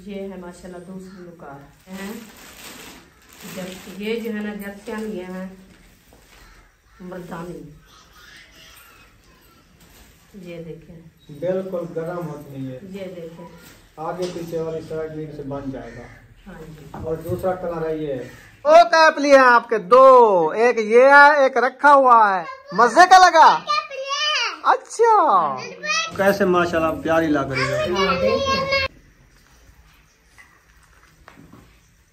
ये है माशाल्लाह दूसरी लुकार हैं। जब ये जो है ना जर्सियां लिए हैं मर्दानी, ये देखें बिल्कुल गर्म होती है। ये देखें आगे पीछे वाली साइड में से बन जाएगा। हाँ जी। और दूसरा कलर है ये। दो कैप लिए हैं आपके, दो, एक ये है एक रखा हुआ है। मजे का लगा? अच्छा, कैसे माशाल्लाह प्यारी लग रही है।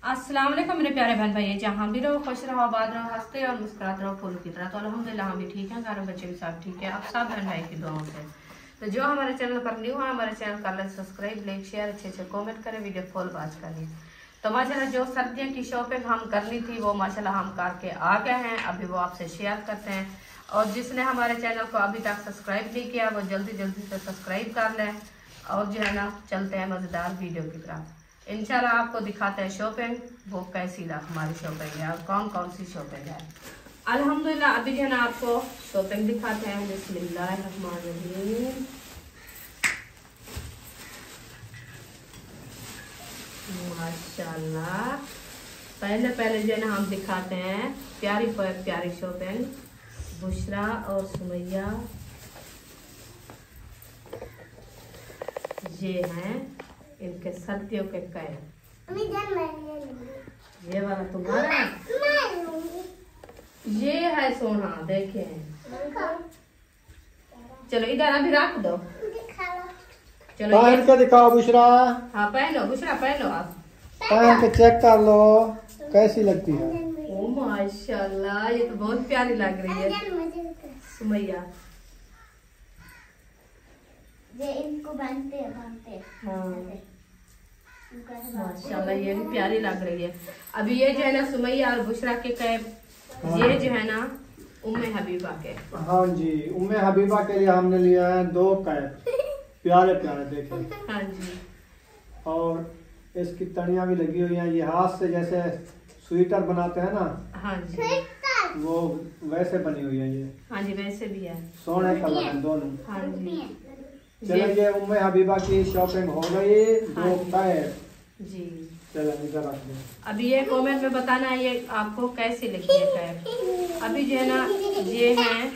अस्सलाम वालेकुम मेरे प्यारे बहन भाई, जहाँ भी रहो खुश रहो, आबाद रहो, हंसते और मुस्कुराते रहो फूलों की तरह। तो अल्हम्दुलिल्लाह हम भी ठीक हैं, घर में बच्चे भी सब ठीक है, अब सब बहन भाई की दुआओं से। तो जो हमारे चैनल पर न्यू है, हमारे चैनल कर लें सब्सक्राइब, लाइक शेयर, अच्छे अच्छे कमेंट करें, वीडियो फुल वॉच करें। तो माशाल्लाह जो सर्दियों की शॉपिंग हम करनी थी वो माशाल्लाह हम करके आ गए हैं, अभी वो आपसे शेयर करते हैं। और जिसने हमारे चैनल को अभी तक सब्सक्राइब नहीं किया वो जल्दी जल्दी से सब्सक्राइब कर लें। और जो है ना चलते हैं मज़ेदार वीडियो की तरफ। इंशाल्लाह आपको दिखाते हैं शॉपिंग वो कैसी हमारी शॉपिंग है और कौन कौन सी शॉपिंग है। अल्हम्दुलिल्लाह अभी जो है ना आपको शॉपिंग दिखाते हैं। बिस्मिल्लाहिर्रहमानिर्रहीम। माशाल्लाह पहले जो है ना हम दिखाते हैं प्यारी प्यारी शॉपिंग। बुशरा और सुमैया ये हैं इनके सर्दियों के कैप। ये वाला तुम्हारा है, ये है सोना, देखे। चलो इधर अभी रख दो। चलो पहन के दिखाओ बुशरा। हाँ पहनो बुशरा, पहनो आप, पहन के चेक कर लो कैसी लगती है। ओ माशाल्लाह ये तो बहुत प्यारी लग रही है सुमैया। ये इनको बांधते हाँ माशाल्लाह ये भी प्यारी लग रही है। अभी ये जो है ना सुमैया और बुशरा के कैप, ये जो है ना उम्मे हबीबा के। हाँ जी, उम्मे हबीबा के लिए हमने लिया है 2 कैप, प्यारे प्यारे देखे। हाँ जी। और इसकी तड़ियाँ भी लगी हुई हैं, ये हाथ से जैसे स्वेटर बनाते हैं ना। हाँ जी वो वैसे बनी हुई है ये। हाँ जी वैसे भी है, सोने कलर है दोनों। हाँ जी। चलो ये उम्मे हबीबा की शॉपिंग हो गई। 2 कैप जी। चलो इधर रख दो। अभी ये कमेंट में बताना है ये आपको कैसी लगी है कैप। अभी जो है ना ये है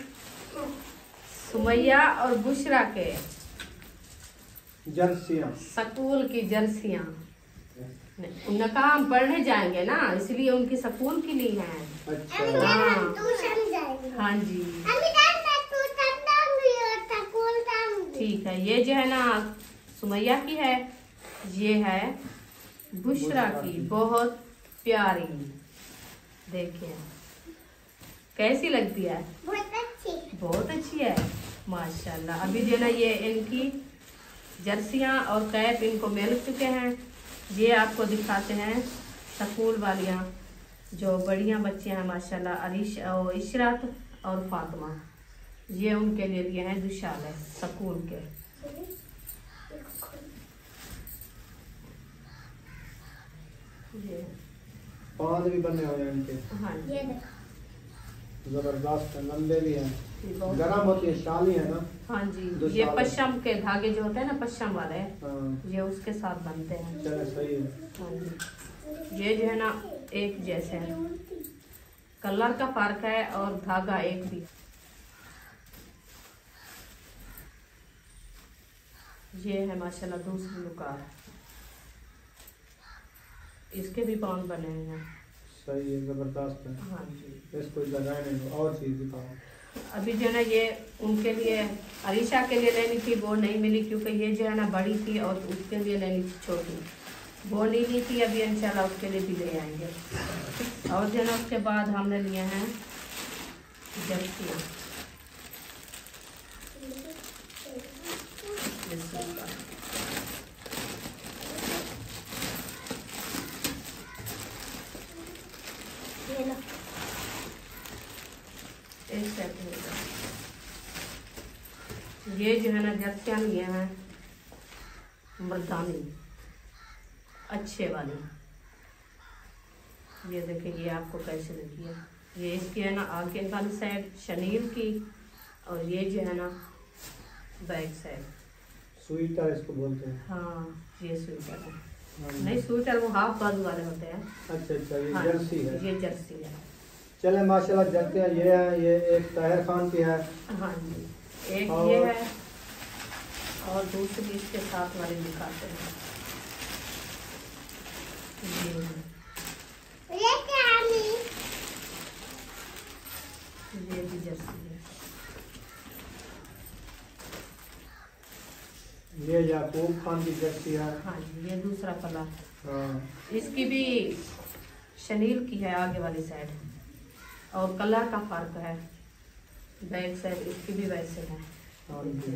सुमैया और बुशरा के जर्सियाँ, स्कूल की जर्सियाँ। उनका कहा हम पढ़ने जाएंगे ना, इसलिए उनकी स्कूल की ली है। अच्छा हाँ हाँ जी ठीक है। ये जो है ना सुमैया की है, ये है बुशरा की, बहुत प्यारी। देखिए कैसी लगती है, बहुत अच्छी है माशाल्लाह। अभी जो है ना ये इनकी जर्सियां और कैप इनको मिल चुके हैं। ये आपको दिखाते हैं स्कूल वालियाँ जो बढ़िया बच्चे हैं माशाल्लाह, और इशरत और फातिमा, ये उनके लिए लिए हैं दुशाले स्कूल के। ये पाँव भी बने हुए हैं इनके। हाँ जी जबरदस्त है, लंबे भी हैं, बहुत। गरम होती है, शाली है ना। हाँ जी दुशाले। ये पश्चिम के धागे जो होते हैं ना पश्चिम वाले, हाँ ये उसके साथ बनते हैं। चलो सही है। हाँ जी ये जो है ना एक जैसे है, कलर का फर्क है और धागा एक भी। ये है माशाल्लाह दूसरी लुकार, इसके भी पाँव बने हैं। सही है, जबरदस्त है। हाँ जी इसको लगाए नहीं, और चीज दिखाओ। अभी जो है ना ये उनके लिए अरीशा के लिए लेनी थी, वो नहीं मिली क्योंकि ये जो है ना बड़ी थी और उसके लिए लेनी थी छोटी, वो नहीं ली थी। अभी इंशाल्लाह उसके लिए भी ले आएंगे। और जो है ना उसके बाद हमने लिए हैं जर्सियाँ। एक सेकंड, ये जो है ना जर्सियाँ लिए हैं मर्दानी अच्छे वाली। ये देखिए ये आपको कैसे लगी है। ये इसकी है ना आगे वाली साइड शनील की, और ये जो है ना बैक साइड स्वेटर इसको बोलते हैं। हाँ ये स्वेटर है। नहीं स्वेटर वो हाफ बाजू वाले होते हैं। अच्छा अच्छा, ये हाँ, जर्सी है। ये जर्सी है। चले माशाल्लाह, जर्सियाँ ये है, ये एक ताहिर खान की है। हाँ जी, एक और- ये है और दूसरी इसके साथ वाली दिखाते हैं। ये है। ये भी जर्सी है। ये याकूब खान की जर्सी है। हाँ जी, ये दूसरा कलर। हाँ इसकी भी शनील की है आगे वाली साइड, और कलर का फर्क है। बैक साइड इसकी भी वैसे है। हाँ जी,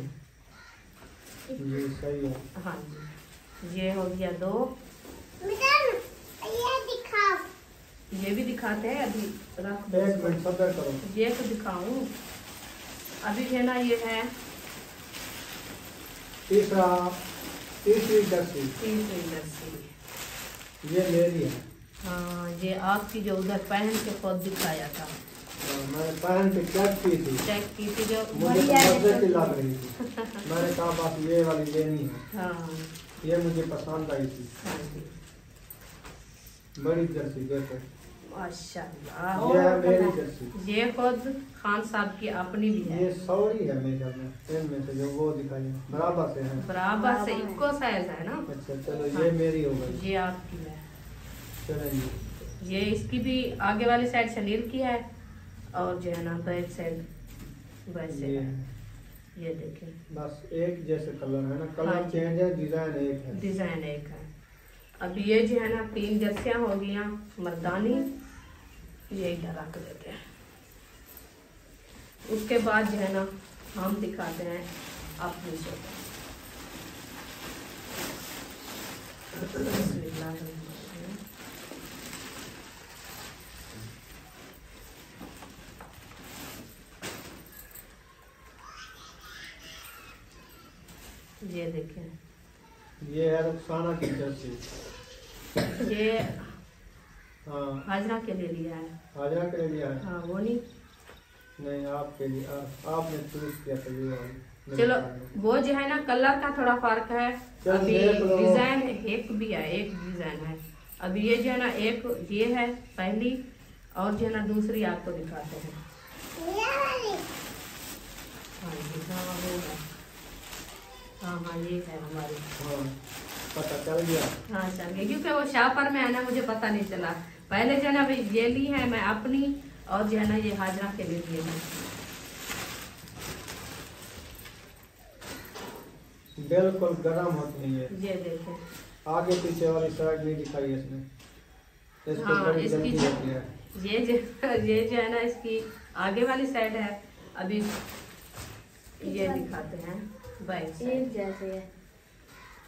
ये सही है। हाँ जी, ये हो गया 2। ये भी दिखाते हैं अभी, रख दो। एक मिनट सब्र करो। ये तो दिखाऊं अभी है ना। ये है तीसरी जर्सी, तीसरी जर्सी। ये मेरी है। हाँ, ये आपकी जो उधर पहन के खुद दिखाया था, मैंने पहन के चेक की थी, चेक की थी जो मुझे तो मजे की लग रही थी। मैंने कहा बस ये वाली लेनी है, हाँ ये मुझे पसंद आई थी। हाँ जी, बड़ी जर्सी देखो, माशाल्लाह। ये है मेरी जर्सी। ये खुद खान साहब की अपनी भी है। ये सौरी है मेरे ख्याल में, इनमें से जो वो दिखाई है, बराबर से है। बराबर से इको साइज है ना। अच्छा चलो, ये मेरी हो गई। ये आपकी है। चलेंगे। ये इसकी भी आगे वाली साइड शनील की है, और जो है ना बैक साइड वैसे ये है। ये देखिए, बस एक जैसे कलर है ना, हाँ कलर जी। चेंज है, डिजाइन एक है। डिजाइन एक है। अब ये जो है ना 3 जर्सियां हो गई मर्दानी, ये इधर रख देते हैं। उसके बाद जो है ना हम दिखाते हैं अपनी शर्ट। ये देखिए, ये है रुखसाना की जर्सी। ये हाँ, हाजरा के लिए लिया है। हाजरा के लिए लिया है। हाँ वो नहीं, नहीं आपके लिए, आपने चूज किया था ये वाली। चलो वो जो है ना कलर का थोड़ा फर्क है। चल अभी देख लो। डिजाइन एक भी है, एक डिजाइन है। अभी ये जो है ना एक ये है पहली, और जो है ना दूसरी आपको दिखाते हैं। हाँ जी, हाँ वो है। हाँ हाँ, ये है हमारी। हाँ, पता चल गया। हाँ चल गया, क्योंकि वो शापर में है ना, मुझे पता नहीं चला। पहले जो है ना भाई ये ली है मैं अपनी, और जो है ना ये हाजरा के लिए ली है। बिल्कुल गर्म होती है ये। ये देखें, आगे पीछे वाली साइड नहीं दिखाई है इसने, इसको हाँ, बड़ी इसकी जल्दी जो- होती है। ये जो है ना इसकी आगे वाली साइड है। अभी ये दिखाते हैं बैक साइड। एक जैसे है,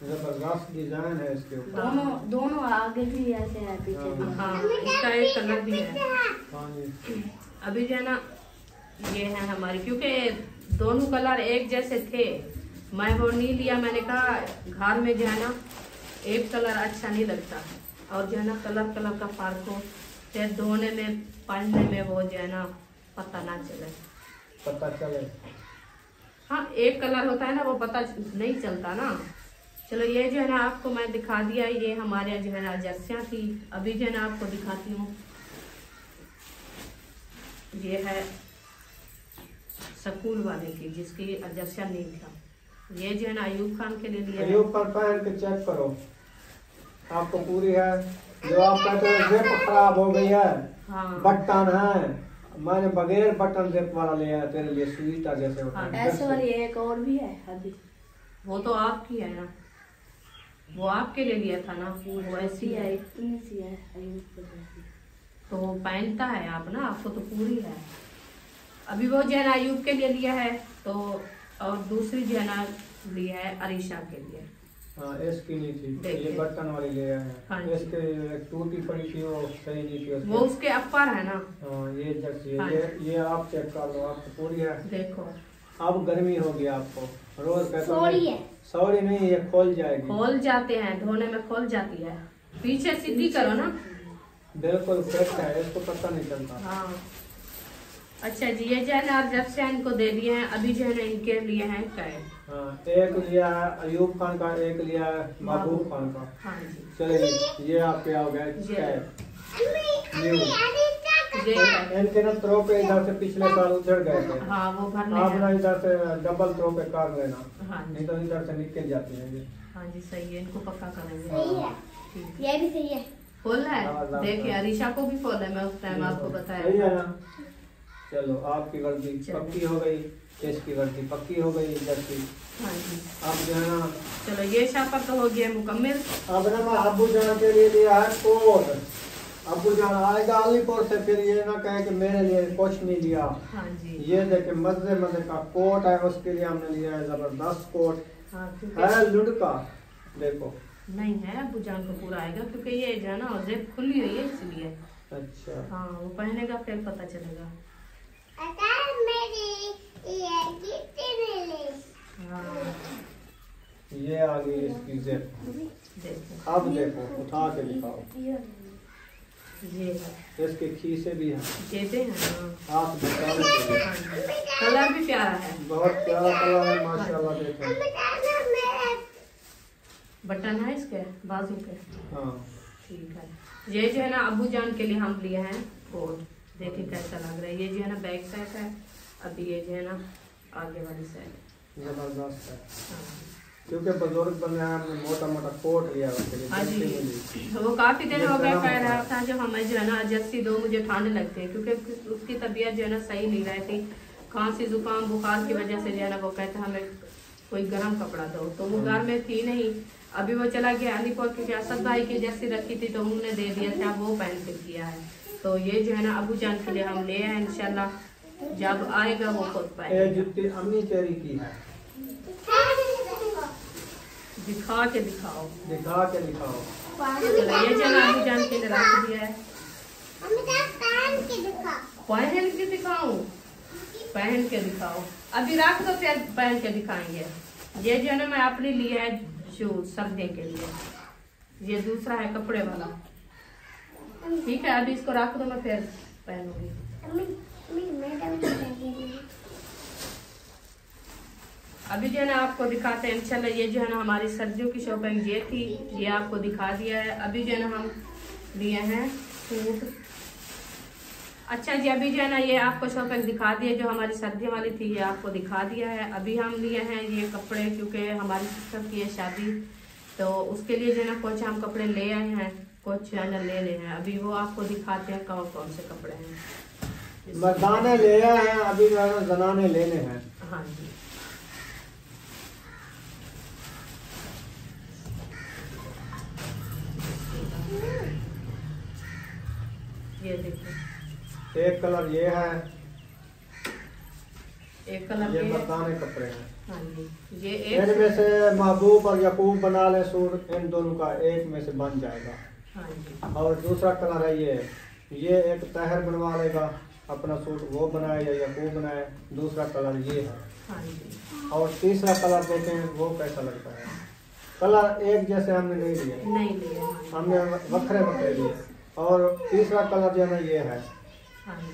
जबरदस्त डिजाइन है इसके ऊपर। दोनों दोनों आगे भी ऐसे है, पीछे भी। हाँ, इसका एक कलर भी है। हाँ जी। अभी जो है ना ये है हमारी, क्योंकि दोनों कलर एक जैसे थे, मैं वो नहीं लिया। मैंने कहा घर में जो है ना एक कलर अच्छा नहीं लगता, और जो है ना कलर का फर्क हो, फिर धोने में पहनने में वो जो है ना पता ना चले। पता चले। हाँ, एक कलर होता है ना, वो पता नहीं चलता ना। चलो ये जो है ना आपको मैं दिखा दिया, ये हमारे जो है ना जर्सियाँ थी। अभी जो है ना आपको दिखाती हूँ, ये है स्कूल वाले की, जिसकी जर्सियाँ नहीं था। ये जो है ना अयूब खान के लिए लिया है। अयूब पर पहन के चेक करो, आपको पूरी है। जो आप कहते हो जिप खराब हो गई है, हाँ बटन है, मैंने बगैर बटन जिप वाला लिया है तेरे लिए, स्वीटा जैसे होता है। ऐसे वाली एक और भी है अभी, वो तो आपकी है ना, वो आपके लिए लिया था ना, वो ऐसी है। इतनी सी है अयूब को जैसी। तो वो पहनता है आप ना, आपको तो पूरी है। अभी वो जो है ना अयूब के लिए लिया है, तो और दूसरी जो है ना लिया है अरीशा के लिए। हाँ, इसकी नहीं थी, देखिए। ये बटन वाली ले आए हाँ हैं। जी। इसके एक टूटी पड़ी थी, वो सही नहीं थी उसकी। वो उसके अपर है ना। हाँ, ये जर्सी हाँ है, ये आप चेक कर लो, आपको पूरी है। देखो, अब गर्मी होगी आपको, रोज कहते सॉरी है, सॉरी नहीं, ये खोल जाएगी। खोल जाते हैं, धोने में खोल जाती है। पीछे सीधी करो ना। बिल्कुल फिट है, इसको पता नहीं चलता। हाँ अच्छा जी, ये जो है ना जब से इनको दे दिए हैं, अभी जो है ना इनके लिए हैं कैप। हाँ, एक लिया है अयूब खान का, एक लिया है महबूब खान का। हाँ जी। चलिए ये आपके हो गए न्यू। ये है। इनके ना थ्रो पे इधर से पिछले साल उधर गए थे। हाँ वो भरने आप ना हैं। इधर से डबल थ्रो पे कर लेना, हाँ जी। नहीं तो इधर से निकल जाती है ये। हाँ जी सही है, इनको पक्का करेंगे। सही है, ठीक ये भी सही है। फुल है, हाँ, देखिए अरीशा को भी फुल है, मैं उस टाइम आपको सही बताया है था। ना। चलो आपकी वर्दी चलो। पक्की हो गई, इसकी वर्दी पक्की हो गई इधर की। हाँ जी। अब जो है ना, चलो ये शापर तो हो गया मुकम्मल। अब ना मैं अब्बू जान के लिए लिया है कोट। अब्बू जान आएगा अलीपुर से, फिर ये ना कहे कि मेरे लिए कुछ नहीं लिया। हाँ जी। ये देखे मजे मजे का कोट है, उसके लिए हमने लिया है जबरदस्त कोट हाँ है, क्योंकि लुढ़का। देखो नहीं है अबू जान को पूरा आएगा, क्योंकि ये जो है ना जेब खुली हुई है इसलिए। अच्छा, हाँ वो पहनेगा फिर पता चलेगा। हाँ ये आ गई इसकी जेब। देखो अब देखो उठा के दिखाओ, ये है, इसके खीसे भी हैं, जेबें हैं। हाँ हाथ बचाने के लिए। हाँ जी। कलर भी प्यारा है, बहुत प्यारा कलर है माशाल्लाह। देखो बटन है इसके बाजू पे। हाँ, ठीक है। ये जो है ना अबू जान के लिए हम लिए हैं कोट, देखिए कैसा लग रहा है। ये जो है ना बैक साइड है, अभी ये जो है ना आगे वाली साइड। जबरदस्त है, हाँ क्योंकि बुजुर्ग बने हैं, हमने मोटा मोटा कोट लिया उसके लिए। हाँ देखते हैं जी। जी। तो वो काफी दिन हो गया कह रहा था जो हमें जो है ना जर्सी दो, मुझे ठंड लगती है, क्योंकि उसकी तबीयत जो है ना सही नहीं रहती, खांसी जुकाम बुखार की वजह से जो है ना वो कहता हमें कोई गर्म कपड़ा दो। तो वो घर में थी नहीं, अभी वो चला गया अलीपुर, क्योंकि असद भाई की जर्सी रखी थी तो उन्होंने दे दिया था, वो पहन के किया है। तो ये जो है ना अबू जान के लिए हम ले आए, इंशाल्लाह जब आएगा वो खुद ये पाएगा। जुत्ती अम्मी चेरी की है, दिखा के दिखाओ। दिखा के दिखाओ। चलो ये जो है ना अबू जान के लिए रख दिया है। पहन के दिखाऊं? पहन के दिखाओ, अभी रख दो फिर पहन के दिखाएंगे। ये जो है ना मैं अपने लिए है शूज सर्दी के लिए, ये दूसरा है कपड़े वाला। ठीक है अभी इसको रख दो, मैं फिर पहनूंगी। अभी जो है ना आपको दिखाते हैं इंशाल्लाह। ये जो है ना हमारी सर्दियों की शॉपिंग ये थी, ये आपको दिखा दिया है। अभी जो है ना हम लिए हैं सूट। अच्छा जी, अभी जो है ना ये आपको शॉपिंग दिखा दी है, जो हमारी सर्दियों वाली थी ये आपको दिखा दिया है। अभी हम लिए हैं ये कपड़े, क्योंकि हमारी सिस्टर की है शादी, तो उसके लिए जो है ना कुछ हम कपड़े ले आए हैं, कुछ जो है ना लेने हैं। अभी वो आपको दिखाते हैं कौन कौन से कपड़े हैं। मर्दाने ले आए हैं, अभी जो है ना जनाने लेने हैं। हाँ जी। ये देखो एक कलर ये है, एक कलर ये के। मर्दाने कपड़े हैं। हाँ जी। ये एक। इनमें से महबूब और यकूब बना ले सूट, इन दोनों का एक में से बन जाएगा। हाँ जी। और दूसरा कलर है ये एक तहर बनवा लेगा अपना सूट, वो बनाए या यकूब बनाए। दूसरा कलर ये है। हाँ जी। और तीसरा कलर देखें वो कैसा लगता है। कलर एक जैसे हमने नहीं लिए, नहीं लिए। हाँ जी। हमने वखरे वखरे लिए। और तीसरा कलर जो है ना ये है। हाँ जी।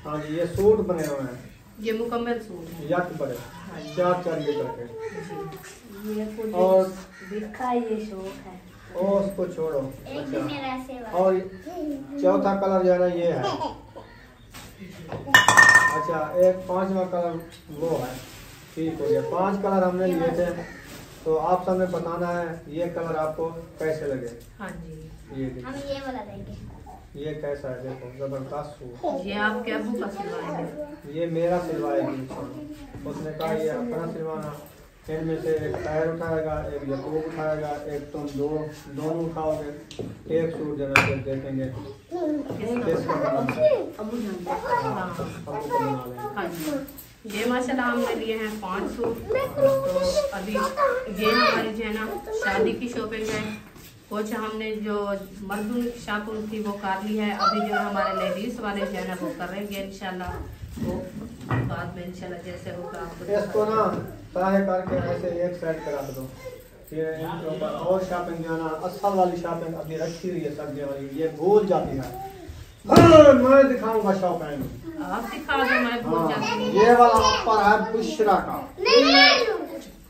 हाँ जी, ये सूट बने हुए हैं, ये मुकम्मल सूट है। यक बड़े हाँ जी। 4-4 मीटर के। जी। ये कुछ और दिखा, ये शौक है। ओ उसको छोड़ो। एक दिन अच्छा, मेरा ऐसे वाला। और चौथा कलर जो है ना ये है। अच्छा, एक पांचवा कलर वो है। ठीक हो गया, 5 कलर हमने लिए थे, तो आप सबने बताना है ये कलर आपको कैसे लगे। हाँ जी। ये हम देखिए, ये वाला देंगे। ये कैसा है, देखो जबरदस्त सूट। ये आपके अबू का सिलवाएंगे। ये मेरा सिलवाएगी उसने कहा ये अपना सिलवाना। इनमें से एक टायर उठाएगा, एक यकूब उठाएगा, एक तुम दोनों उठाओगे। एक सूट देना, फिर देखेंगे किसका बनाना है। अबू जान। हाँ। हम उसको बना लेंगे। हाँ जी। ये माशाल्लाह हमने लिए हैं 5 सूट। तो अभी ये हमारी जो है ना शादी की शॉपिंग है। कुछ हमने जो मर्दों की शॉपिंग थी वो कर ली है। अभी जो हमारे लेडीज वाले जो है ना वो करेंगे इंशाल्लाह, वो बाद में इंशाल्लाह जैसे होगा आपको इसको ना ताहे करके ऐसे एक साइड पे रख दो। ये इनके ऊपर और शॉपिंग जो है ना असल वाली शॉपिंग अभी रखी हुई है, सर्दियों वाली, ये भूल जाती है। हाँ, मैं दिखाऊंगा शॉपिंग। आप दिखा दो, मैं भूल हाँ, जाती हूँ। ये वाला ऊपर है बुशरा का।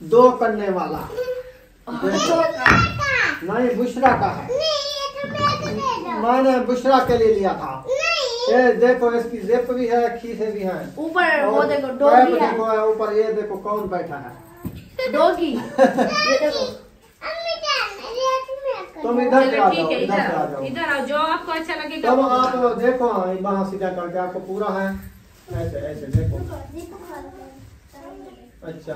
2 करने वाला। नहीं, बुशरा का है। मैंने बुशरा के लिए लिया था। ये देखो, इसकी जिप भी है, खीसे भी है। ऊपर वो देखो पैप डॉगी है। देखो है ऊपर। ये देखो कौन बैठा है, डॉगी। ये देखो। तुम इधर से आ ठीक जाओ, है, इधर से आ जाओ। इधर आओ, जो आपको अच्छा लगेगा तब वो आप बताओ। देखो, वहाँ सीधा करके आपको पूरा है, ऐसे ऐसे देखो। अच्छा,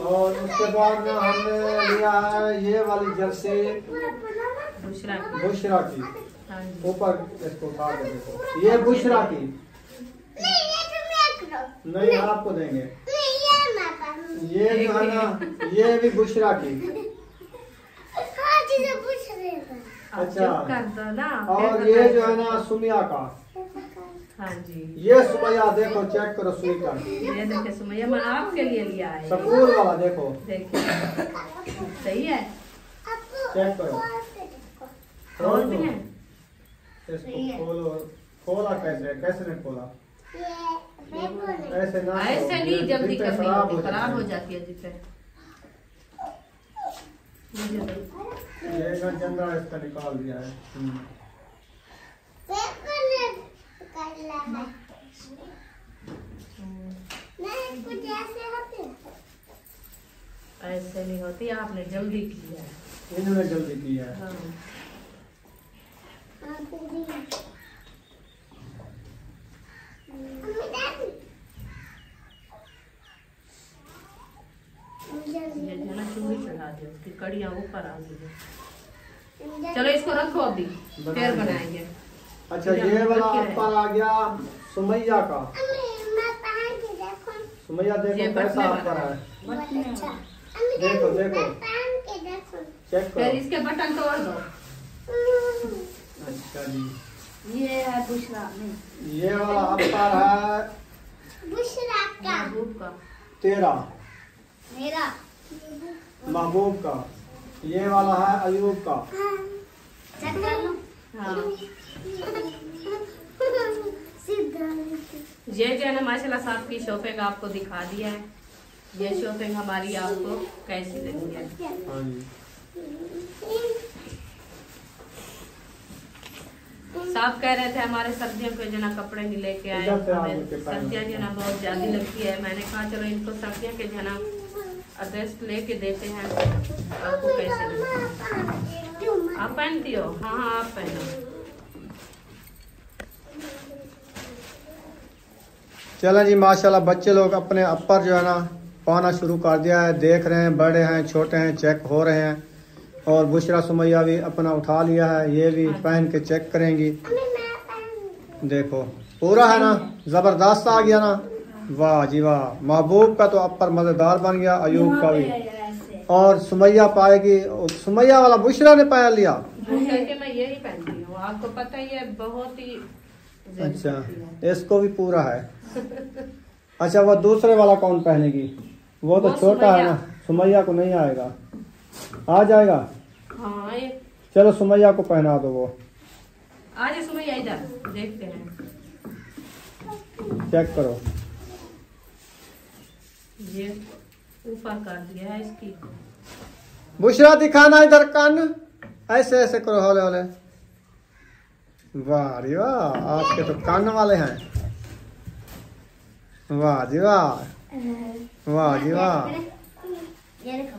और उसके बाद में हमने लिया है ये वाली जर्सी दूसरा बुशरा की। हाँ जी। ऊपर इसको उठा के देखो, ये बुशरा की। नहीं, आपको देंगे। ये जो है ना, ये भी बुशरा की। अच्छा, चुप कर दो ना। और फिर ये जो बताइए। है ना सुमिया का। हाँ जी, ये सुमैया देखो, चेक करो सुई का। ये देखिए सुमैया, मैं आपके लिए लिया है। सकूर वाला देखो, देखिए सही है। चेक करो। और भी है? इसको खोलो। खोला कैसे, कैसे ने खोला? ऐसे ना, ऐसे नहीं जल्दी जिप्पे करनी खराब होती, हो खराब हो जाती जाती है जिससे। है। ये ना चंद्रा इसका निकाल दिया है। ऐसे नहीं होती, आपने जल्दी किया है। इन्होंने जल्दी किया है। हाँ। ये जो है ना चूड़ी चढ़ा दो, उसकी कड़ियाँ ऊपर आ गई है। चलो इसको रखो अभी, फिर बनाएंगे। अच्छा, ये वाला ऊपर आ गया सुमैया का। सुमैया ये देखो बटने कैसा वाला ऊपर है। देखो देखो चेक फिर करो। इसके बटन तोड़ दो। अच्छा जी, ये है बुशरा नहीं। ये वाला ऊपर है महबूब का। तेरा मेरा महबूब का। ये वाला है अयूब का। चेक कर लो। हाँ, ये जो है ना माशाल्लाह साहब की शॉपिंग आपको दिखा दिया है। ये शॉपिंग हमारी आपको कैसी लगी है? हाँ जी, साहब कह रहे थे हमारे सर्दियों के जो ना कपड़े नहीं लेके आए, इधर से आप हमें लेके पाएंगे। सर्दियाँ जो ना बहुत ज्यादा लगती है। मैंने कहा चलो इनको सर्दियों के जो ना ड्रेस लेके देते हैं, आपको कैसे लगती है? आप पहनती हो? हाँ हाँ, आप पहनो। चलो जी, माशाल्लाह बच्चे लोग अपने अपर जो है ना पाना शुरू कर दिया है। देख रहे हैं, बड़े हैं छोटे हैं, चेक हो रहे हैं। और बुशरा सुमैया भी अपना उठा लिया है, ये भी पहन के चेक करेंगी। देखो पूरा है ना, जबरदस्त आ गया ना। वाह जी वाह, महबूब का तो अपर मजेदार बन गया, अयूब का भी। और सुमैया पाएगी, सुमैया वाला बुशरा ने पहन लिया। करके मैं यही पहनती हूँ, आपको पता ही है, बहुत ही अच्छा, इसको भी पूरा है। अच्छा, वो दूसरे वाला कौन पहनेगी? वो तो वो छोटा है सुमैया। ना, सुमैया को नहीं आएगा। आ जाएगा। हाँ, ये चलो सुमैया को पहना दो। वो आज सुमैया इधर देखते हैं। चेक करो। ये ऊपर कर दिया है इसकी। बुशरा दिखाना इधर कान, ऐसे ऐसे करो, हौले हौले। वाह रे वाह, आपके तो कान वाले हैं। वाह जी वाह, वाह जी वाह। ये देखो।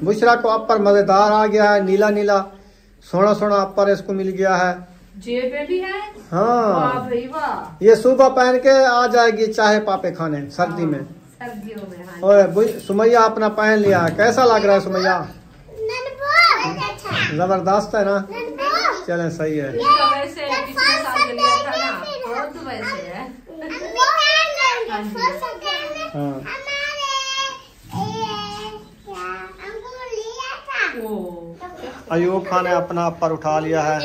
बुशरा को अपर मजेदार आ गया है, नीला नीला सोना सोना अपर इसको मिल गया है। जेबे भी है। हाँ, वाह भाई वाह। ये सुबह पहन के आ जाएगी चाहे पापे खाने सर्दी में। सर्दियों में। हाँ। और सुमैया अपना पहन लिया है, कैसा लग रहा है सुमैया? जबरदस्त है ना। चलें, सही है। इसका वैसे पिछले साल में लिया था ना, बहुत वैसे है। हाँ, ओ, अयूब खान ने अपना अपर उठा लिया है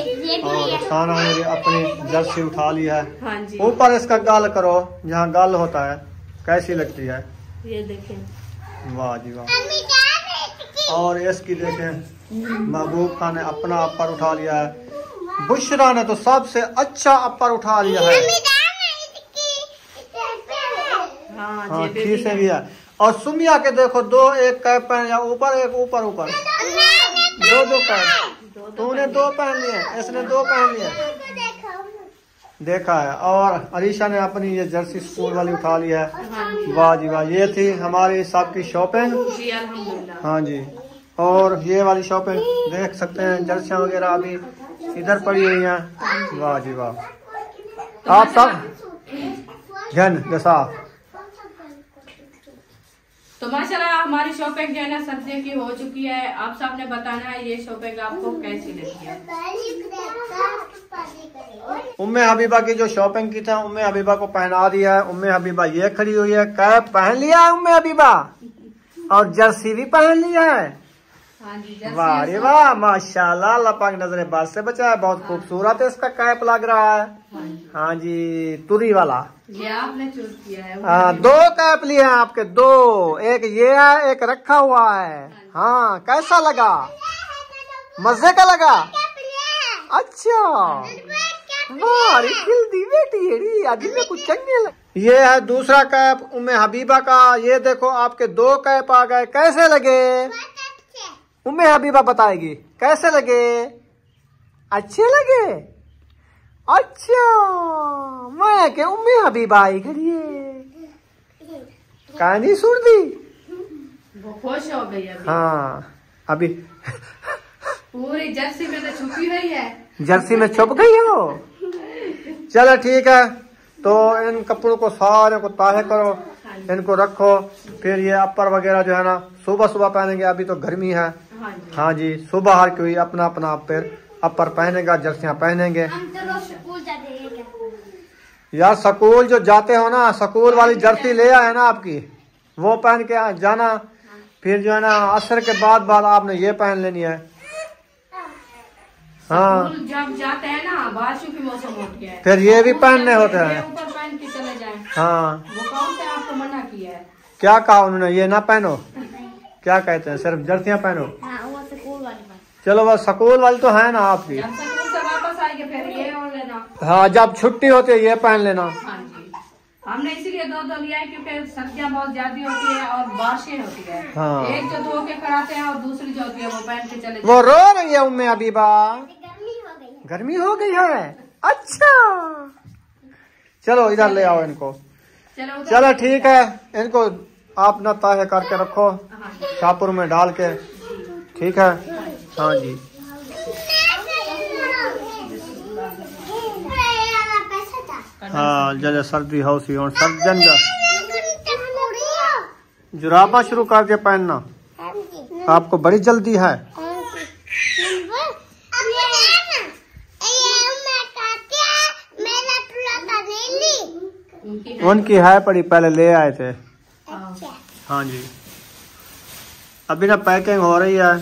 और खाना ने भी अपनी जर्सी उठा ली है। हाँ जी, ऊपर इसका गाल करो, जहाँ गाल होता है, कैसी लगती है? ये देखें। वाह जी वाह। और इसकी देखें, महबूब खान ने अपना अपर उठा लिया है। बुशरा ने तो सबसे अच्छा अपर उठा लिया है। हाँ, हाँ, जेबे खीसे भी भी है। है। और सुमिया के देखो 2 एक कैप पहन लिया, ऊपर एक ऊपर ऊपर 2 कैप। तूने 2 पहन लिए, इसने 2 पहन लिए, देखा है। और अरीशा ने अपनी ये जर्सी स्कूल वाली उठा ली है। वाह जी वाह, ये थी हमारी सबकी शॉपिंग जी अल्हम्दुलिल्लाह। हाँ जी। और ये वाली शॉपिंग देख सकते हैं, जर्सियां वगैरह अभी इधर पड़ी हुई हैं। वाह जी वाह, आप सब घन जैसा। तो माशाल्लाह हमारी शॉपिंग जो है ना सर्दियों की हो चुकी है। आप सब ने बताना है ये शॉपिंग आपको कैसी लगी है। उम्मे हबीबा की जो शॉपिंग की था, उम्मे हबीबा को पहना दिया है। उम्मे हबीबा ये खड़ी हुई है, कैप पहन लिया है उम्मे हबीबा, और जर्सी भी पहन लिया है। हाँ जी, वाह रे वाह, माशाल्लाह, अल्लाह पाक नजरे बात से बचाया। बहुत खूबसूरत है इसका कैप लग रहा है। हाँ जी, तुरी वाला ये आपने चूज किया है। हाँ, 2 कैप लिए हैं आपके, 2, एक ये है, एक रखा हुआ है। हाँ, कैसा लगा? मजे का लगा? अच्छा, वाह खिलती बेटी अभी में कुछ चंगे लगे। ये है दूसरा कैप उम्मे हबीबा का। ये देखो आपके 2 कैप आ गए, कैसे लगे? उम्मे हबीबा बताएगी कैसे लगे। अच्छे लगे? अच्छा, मैं के उम्मे हबीबा आई खड़ी कहानी सुन दी, वो खुश हो गई अभी। हाँ अभी पूरी जर्सी में तो छुपी हुई है। जर्सी में छुप गई हो। चलो ठीक है, तो इन कपड़ों को सारे को ताहे करो, इनको रखो। फिर ये अपर वगैरह जो है ना सुबह सुबह पहनेंगे, अभी तो गर्मी है। हाँ जी, सुबह हर कोई अपना अपना फिर अपर पहनेगा, जर्सियां पहनेंगे। यार स्कूल जो जाते हो ना, स्कूल वाली जर्सी ले आए ना आपकी, वो पहन के जाना। फिर जो है ना असर के बाद आपने ये पहन लेनी है। हाँ, जब जाते हैं ना बारिश की मौसम होती है, फिर ये भी पहनने होते हैं। ऊपर पहन के चले जाएं। हाँ, वो कौन से आपको मना किया है? क्या कहा उन्होंने? ये ना पहनो, क्या कहते हैं, सिर्फ जर्सियां पहनो। चलो बस स्कूल वाली तो है ना आपकी। जब स्कूल से वापस आएंगे फिर ये और लेना। हाँ, जब छुट्टी होती है ये पहन लेना। हाँ जी, हमने इसीलिए 2 लिया है क्योंकि सर्दियाँ बहुत ज्यादा होती है और बारिशें होती है। हाँ। एक जो धो के कराते हैं और दूसरी जो होती है वो पहन के चले वो रो रही है उम्मे हबीबा, गर्मी हो गई है। अच्छा, चलो इधर ले आओ इनको। चलो ठीक है, इनको आप ना ताहे करके रखो शाहपुर में डाल के, ठीक है। हाँ जी, हाँ जैसे सर्दी हो सी और सर्जन जुराबा शुरू करके पहनना, आपको बड़ी जल्दी है। उनकी है पड़ी, पहले ले आए थे। हाँ जी, अभी ना पैकिंग हो रही है।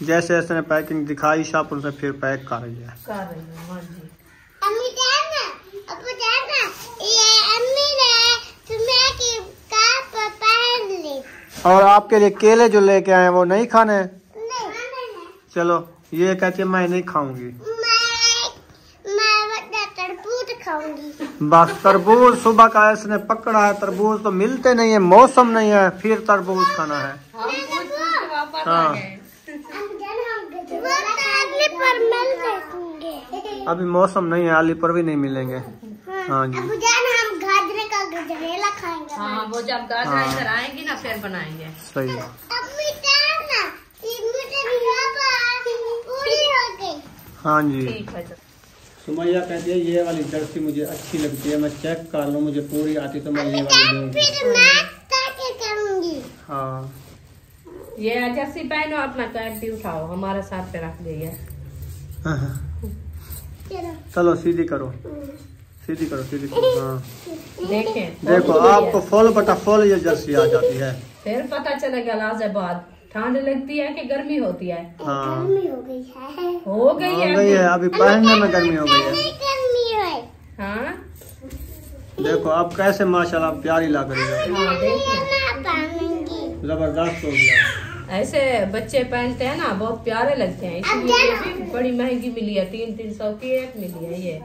जैसे इसने पैकिंग दिखाई शाहपुर से, फिर पैक कर रही है। और आपके लिए केले जो लेके आए वो नहीं खाने? चलो, ये कहती है मैं नहीं खाऊंगी। बस तरबूज सुबह का इसने पकड़ा है, तरबूज तो मिलते नहीं है, मौसम नहीं है, फिर तरबूज खाना है। हाँ, अभी मौसम नहीं है, अलीपुर भी नहीं मिलेंगे। हाँ जी, हम गाजरे का गजरेला खाएंगे। हाँ, वो जब गाजरा इधर आएंगी ना फिर बनाएंगे। सही है। हाँ जी, ठीक है। सुमैया कहती है ये वाली जर्सी मुझे अच्छी लगती है, मैं चेक कर लूँ, मुझे पूरी आती तो मैं ये वाली लूँगी। हाँ, ये जर्सी पहनो, अपना कैप भी उठाओ, हमारे साथ पे रख दिया। चलो सीधी करो, सीधी करो, सीधी करो। हाँ, देखें देखो आपको फुल बटा फुल ये जर्सी आ जाती है। फिर पता चलेगा लाज बाद ठंड लगती है कि गर्मी होती है। हाँ, गर्मी हो गई है। हो गई है अभी पहनने में गर्मी हो गई है। हाँ, देखो अब कैसे माशाल्लाह प्यारी लग रही है, हाँ देखिए जबरदस्त हो गया। ऐसे बच्चे पहनते हैं ना, बहुत प्यारे लगते हैं, इसलिए ये भी बड़ी महंगी मिली है, 300 की एक मिली है ये।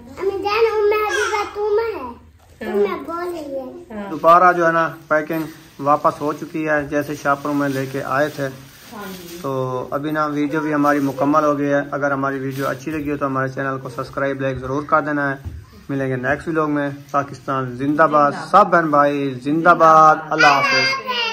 दोबारा जो है ना पैकिंग वापस हो चुकी है, जैसे शाहपुर में लेके आए थे। हाँ जी। तो अभी ना वीडियो भी हमारी मुकम्मल हो गई है। अगर हमारी वीडियो अच्छी लगी हो तो हमारे चैनल को सब्सक्राइब लाइक ज़रूर कर देना है। मिलेंगे नेक्स्ट व्लॉग में। पाकिस्तान जिंदाबाद, सब बहन भाई जिंदाबाद। अल्लाह हाफिज़।